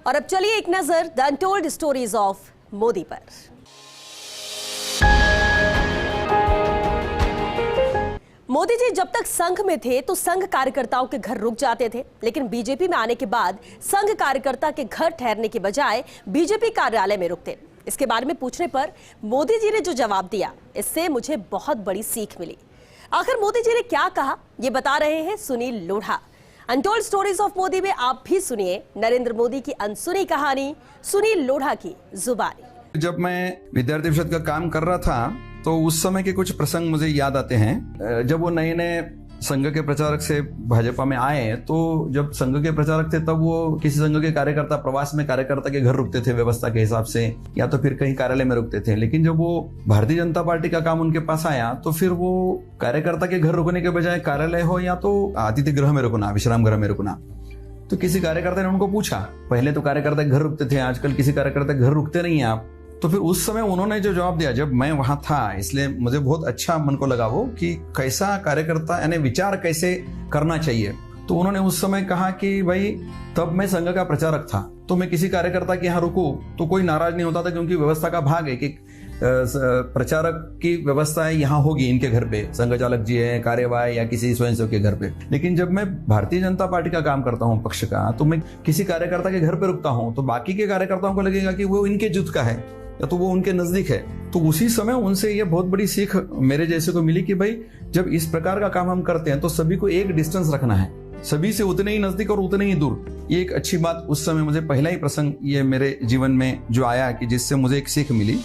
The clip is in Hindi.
और अब चलिए एक नजर the untold stories of Modi पर। मोदी जी जब तक संघ में थे तो संघ कार्यकर्ताओं के घर रुक जाते थे, लेकिन बीजेपी में आने के बाद संघ कार्यकर्ता के घर ठहरने के बजाय बीजेपी कार्यालय में रुकते। इसके बारे में पूछने पर मोदी जी ने जो जवाब दिया, इससे मुझे बहुत बड़ी सीख मिली। आखिर मोदी जी ने क्या कहा, ये बता रहे हैं Sunil Lodha. Untold stories of Modi में आप भी सुनिए नरेंद्र मोदी की अनसुनी कहानी सुनील लोढ़ा की जुबानी। जब मैं विद्यार्थी परिषद का काम कर रहा था तो उस समय के कुछ प्रसंग मुझे याद आते हैं। जब वो नए नए संघ के प्रचारक से भाजपा में आए तो जब संघ के प्रचारक थे तब वो किसी संघ के कार्यकर्ता प्रवास में कार्यकर्ता के घर रुकते थे व्यवस्था के हिसाब से, या तो फिर कहीं कार्यालय में रुकते थे। लेकिन जब वो भारतीय जनता पार्टी का काम उनके पास आया तो फिर वो कार्यकर्ता के घर रुकने के बजाय कार्यालय हो या तो अतिथि गृह में रुकना, विश्राम गृह में रुकना। तो किसी कार्यकर्ता ने उनको पूछा, पहले तो कार्यकर्ता के घर रुकते थे, आजकल किसी कार्यकर्ता के घर रुकते नहीं है आप। तो फिर उस समय उन्होंने जो जवाब दिया, जब मैं वहां था इसलिए मुझे बहुत अच्छा मन को लगा वो, कि कैसा कार्यकर्ता यानी विचार कैसे करना चाहिए। तो उन्होंने उस समय कहा कि भाई तब मैं संघ का प्रचारक था तो मैं किसी कार्यकर्ता के यहाँ रुकूं तो कोई नाराज नहीं होता था, क्योंकि व्यवस्था का भाग है कि प्रचारक की व्यवस्था यहाँ होगी इनके घर पे, संघ चालक जी है, कार्यवाह या किसी स्वयंसेवक के घर पे। लेकिन जब मैं भारतीय जनता पार्टी का काम करता हूँ पक्ष का, तो मैं किसी कार्यकर्ता के घर पे रुकता हूँ तो बाकी के कार्यकर्ताओं को लगेगा कि वो इनके जुट का है या तो वो उनके नजदीक है। तो उसी समय उनसे ये बहुत बड़ी सीख मेरे जैसे को मिली कि भाई जब इस प्रकार का काम हम करते हैं तो सभी को एक डिस्टेंस रखना है, सभी से उतने ही नजदीक और उतने ही दूर। ये एक अच्छी बात उस समय मुझे पहला ही प्रसंग ये मेरे जीवन में जो आया कि जिससे मुझे एक सीख मिली।